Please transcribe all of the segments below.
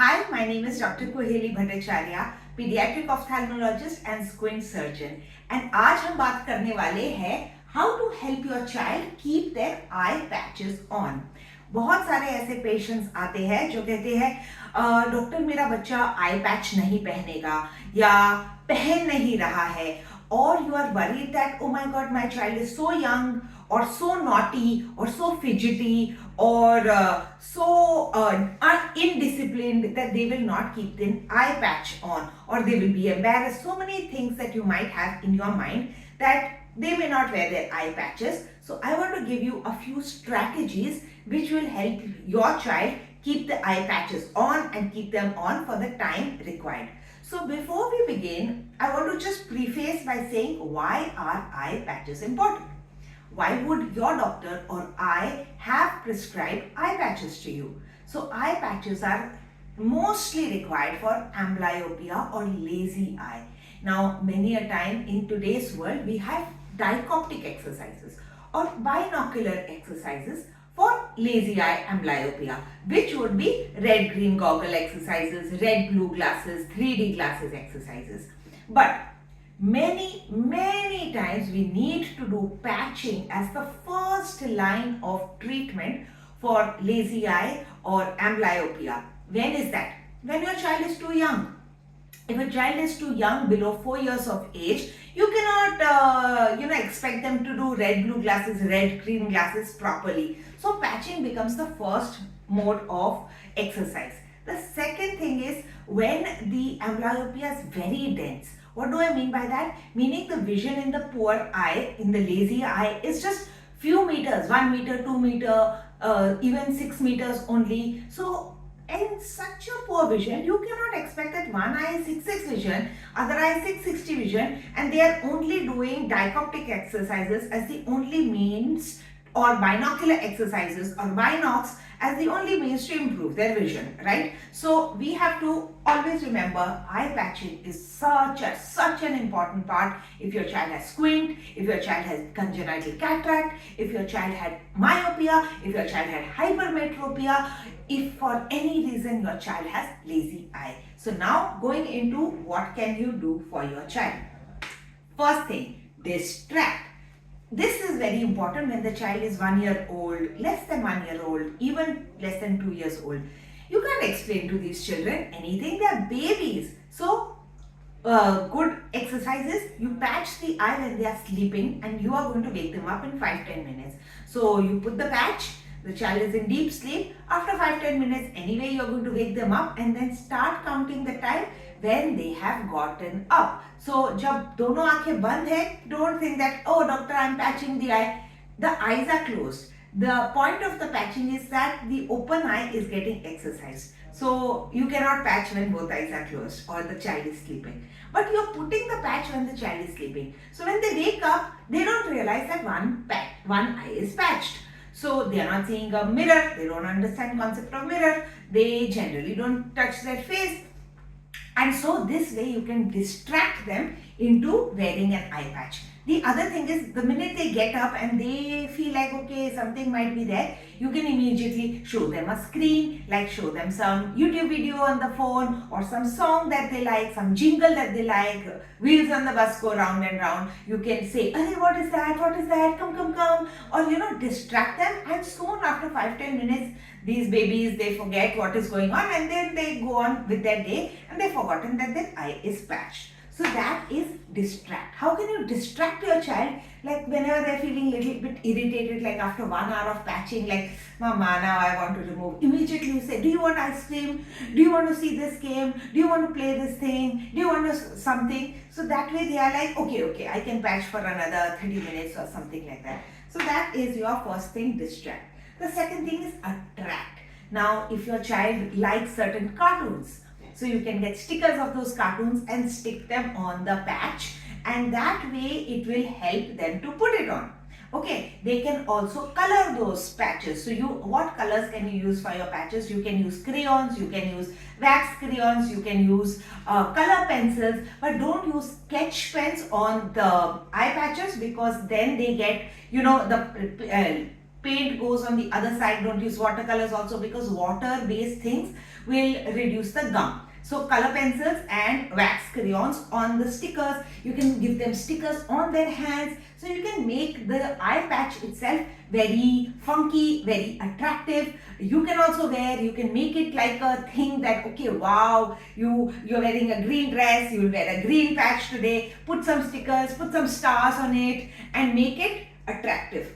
Hi, my name is Dr. Koheli Bhattacharya, pediatric ophthalmologist and squint surgeon. And आज हम बात करने वाले हैं how to help your child keep their eye patches on. बहुत सारे ऐसे पेशेंट्स आते हैं जो कहते हैं डॉक्टर मेरा बच्चा आई पैच नहीं पहनेगा या पहन नहीं रहा है, और you are worried that oh my god, my child is so young or so naughty or so fidgety or indisciplined that they will not keep an eye patch on, or they will be embarrassed. So many things that you might have in your mind that they may not wear their eye patches. So I want to give you a few strategies which will help your child keep the eye patches on and keep them on for the time required. So before we begin, I want to just preface by saying, why are eye patches important? Why would your doctor or I have prescribed eye patches to you? So eye patches are mostly required for amblyopia or lazy eye. Now, many a time in today's world, we have dichoptic exercises or binocular exercises for lazy eye amblyopia, which would be red-green goggle exercises, red-blue glasses, 3D glasses exercises. But many times we need to do patching as the first line of treatment for lazy eye or amblyopia. When is that? When your child is too young. If a child is too young, below 4 years of age, you cannot expect them to do red-blue glasses, red-green glasses properly. So patching becomes the first mode of exercise. The second thing is when the amblyopia is very dense. What do I mean by that? Meaning the vision in the poor eye, in the lazy eye, is just few meters, 1 meter, 2 meter, even 6 meters only. So in such a poor vision, you cannot expect that one eye is 6/6 vision, other eye is 6/60 vision, and they are only doing dichoptic exercises as the only means, or binocular exercises or binocs as the only means to improve their vision, right? So we have to always remember eye patching is such an important part. If your child has squint, if your child has congenital cataract, if your child had myopia, if your child had hypermetropia, if for any reason your child has lazy eye. So now going into what can you do for your child. First thing, distract. This is very important when the child is 1 year old, less than 1 year old, even less than 2 years old. You can't explain to these children anything, they are babies. So good exercises, you patch the eye when they are sleeping and you are going to wake them up in 5-10 minutes. So you put the patch, the child is in deep sleep. After 5-10 minutes anyway you are going to wake them up and then start counting the time when they have gotten up. So जब दोनों आंखें बंद है, don't think that oh doctor I'm patching the eye. The eyes are closed. The point of the patching is that the open eye is getting exercised. So you cannot patch when both eyes are closed or the child is sleeping. But you're putting the patch when the child is sleeping. So when they wake up, they don't realize that one eye is patched. So they are not seeing a mirror. They don't understand concept of mirror. They generally don't touch their face. And so this way you can distract them into wearing an eye patch. The other thing is the minute they get up and they feel like okay something might be there, you can immediately show them a screen, like show them some YouTube video on the phone or some song that they like, some jingle that they like, wheels on the bus go round and round. You can say, hey, what is that, come, or distract them, and soon after 5-10 minutes these babies, they forget what is going on and then they go on with their day and they've forgotten that their eye is patched. So that is distract. How can you distract your child? Like whenever they're feeling a little bit irritated, like after 1 hour of patching, like mama now I want to remove. Immediately you say, do you want ice cream? Do you want to see this game? Do you want to play this thing? Do you want to something? So that way they are like, okay, I can patch for another 30 minutes or something like that. So that is your first thing, distract. The second thing is attract. Now if your child likes certain cartoons, so you can get stickers of those cartoons and stick them on the patch, and that way it will help them to put it on. Okay, they can also color those patches. So what colors can you use for your patches? You can use crayons, you can use wax crayons, you can use color pencils, but don't use sketch pens on the eye patches because then they get, the paint goes on the other side. Don't use watercolors also, because water based things will reduce the gum. So color pencils and wax crayons on the stickers. You can give them stickers on their hands. So you can make the eye patch itself very funky, very attractive. You can also wear, you can make it like a thing that, okay, wow, you're wearing a green dress, you'll wear a green patch today. Put some stickers, put some stars on it and make it attractive.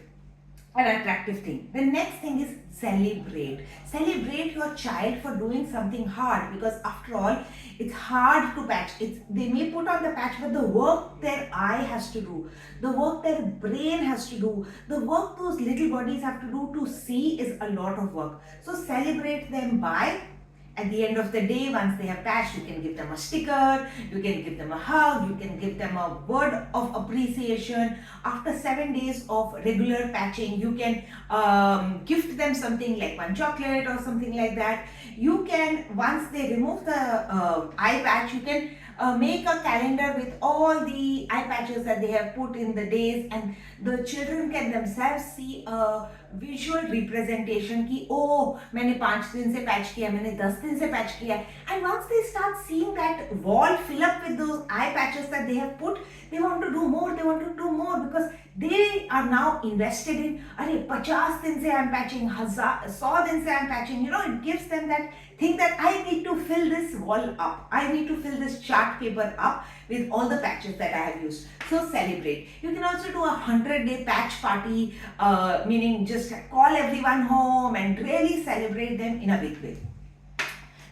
An attractive thing. The next thing is celebrate. Celebrate your child for doing something hard, because after all, it's hard to patch. They may put on the patch, but the work their eye has to do, the work their brain has to do, the work those little bodies have to do to see is a lot of work. So celebrate them by, at the end of the day, once they have patched, you can give them a sticker, you can give them a hug, you can give them a word of appreciation. After 7 days of regular patching, you can gift them something like one chocolate or something like that. You can, once they remove the eye patch, you can make a calendar with all the eye patches that they have put in the days, and the children can themselves see a visual representation कि ओ मैंने 5 दिन से patch किया, मैंने 10 दिन से patch किया. And once they start seeing that wall fill up with those eye patches that they have put, they want to do more, because they are now invested in, अरे 50 दिन से I'm patching, 100 दिन से I'm patching. It gives them that thing that I need to fill this wall up, I need to fill this chart paper up with all the patches that I have used. So celebrate. You can also do a 100-day patch party, meaning just call everyone home and really celebrate them in a big way.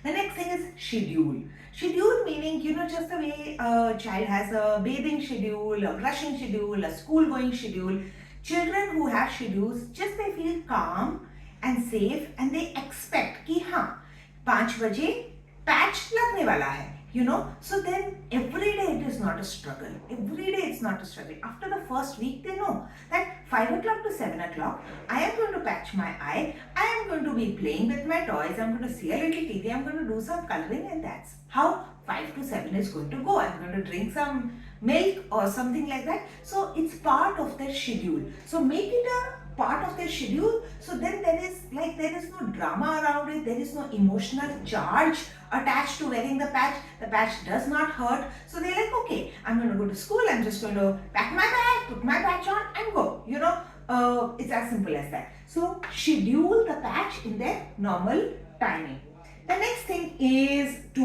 The next thing is schedule. Schedule meaning, just the way a child has a bathing schedule, a brushing schedule, a school going schedule. Children who have schedules, just they feel calm and safe, and they expect कि हाँ 5 बजे patch लगने वाला है. So then every day it is not a struggle. Every day it's not a struggle. After the first week, they know that 5 o'clock to 7 o'clock, I am going to patch my eye. I am going to be playing with my toys. I'm going to see a little TV. I'm going to do some coloring, and that's how 5 to 7 is going to go. I'm going to drink some milk or something like that. So it's part of their schedule. So make it a part of their schedule. So then there is no drama around it. There is no emotional charge attached to wearing the patch. The patch does not hurt. So they're like, okay, I'm going to go to school. I'm just going to pack my bag, put my patch on and go. It's as simple as that. So schedule the patch in their normal timing. The next thing is to,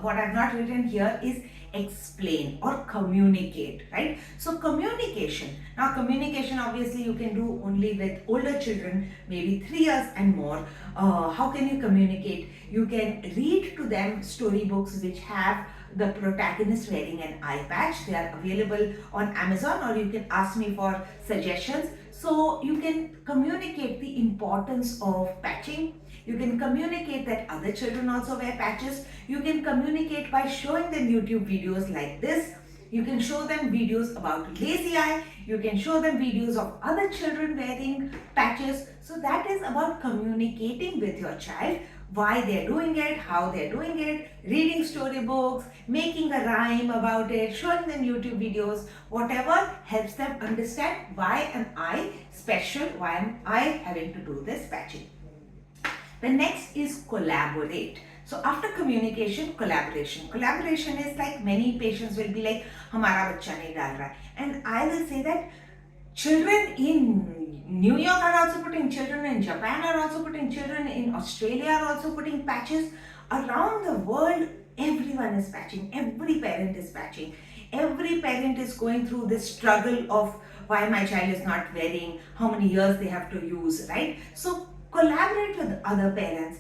what I've not written here is explain or communicate, right? So communication. Now communication obviously you can do only with older children, maybe 3 years and more. How can you communicate? You can read to them storybooks which have the protagonist wearing an eye patch. They are available on Amazon, or you can ask me for suggestions. So you can communicate the importance of patching. You can communicate that other children also wear patches. You can communicate by showing them YouTube videos like this. You can show them videos about lazy eye. You can show them videos of other children wearing patches. So that is about communicating with your child why they're doing it, how they're doing it, reading storybooks, making a rhyme about it, showing them YouTube videos, whatever helps them understand why am I special, why am I having to do this patching. The next is collaborate. So after communication, collaboration. Collaboration is like many patients will be like, हमारा बच्चा नहीं डाल रहा है. And I will say that children in New York are also putting, children in Japan are also putting, children in Australia are also putting patches. Around the world, everyone is patching. Every parent is patching. Every parent is going through this struggle of why my child is not wearing, how many years they have to use, right? So collaborate with other parents,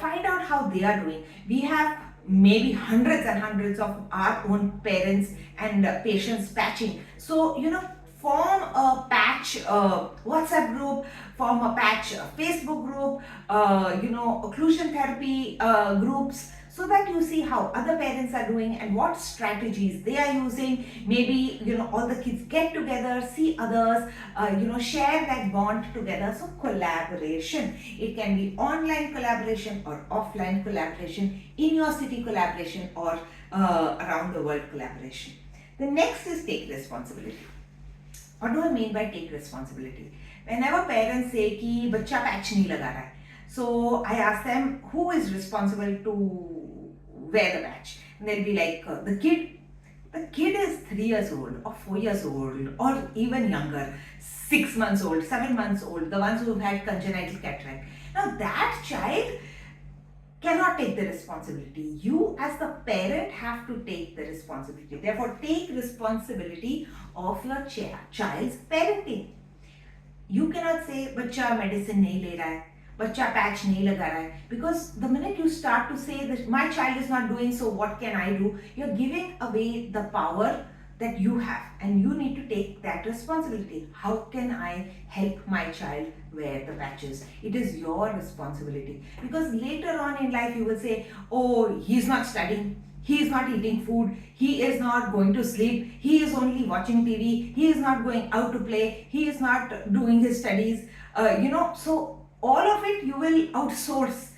find out how they are doing. We have maybe hundreds and hundreds of our own parents and patients patching. So, form a patch WhatsApp group, form a patch Facebook group, occlusion therapy groups, so that you see how other parents are doing and what strategies they are using. Maybe, all the kids get together, see others, share that bond together. So collaboration, it can be online collaboration or offline collaboration, in your city collaboration or around the world collaboration. The next is take responsibility. What do I mean by take responsibility? Whenever parents say कि बच्चा patch नहीं लगा रहा है, so I ask them who is responsible to wear the patch. And they'll be like the kid. The kid is 3 years old or 4 years old or even younger, 6 months old, 7 months old, the ones who've had congenital cataract. Now that child cannot take the responsibility. You as the parent have to take the responsibility. Therefore, take responsibility of your child's parenting. You cannot say बच्चा medicine नहीं ले रहा है, बच्चा patch नहीं लगा रहा है, because the minute you start to say that my child is not doing, so what can I do, you're giving away the power that you have, and you need to take that responsibility. How can I help my child wear the patches? It is your responsibility, because later on in life you will say, oh, he's not studying, he is not eating food, he is not going to sleep, he is only watching TV, he is not going out to play, he is not doing his studies, so all of it you will outsource.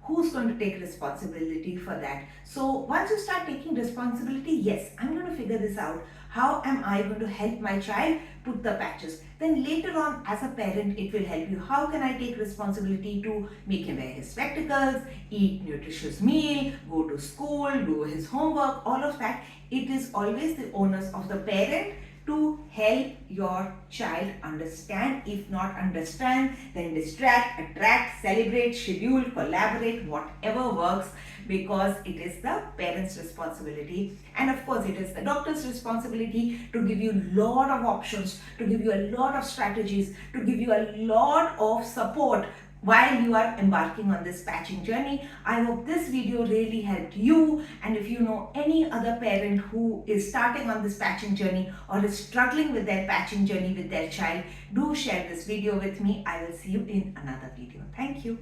Who's going to take responsibility for that? So once you start taking responsibility, yes, I'm going to figure this out. How am I going to help my child put the patches? Then later on, as a parent, it will help you. How can I take responsibility to make him wear his spectacles, eat nutritious meal, go to school, do his homework, all of that. It is always the onus of the parent to help your child understand. If not understand, then distract, attract, celebrate, schedule, collaborate, whatever works, because it is the parent's responsibility. And of course, it is the doctor's responsibility to give you a lot of options, to give you a lot of strategies, to give you a lot of support while you are embarking on this patching journey. I hope this video really helped you, and if you know any other parent who is starting on this patching journey or is struggling with their patching journey with their child, do share this video with me. I will see you in another video. Thank you.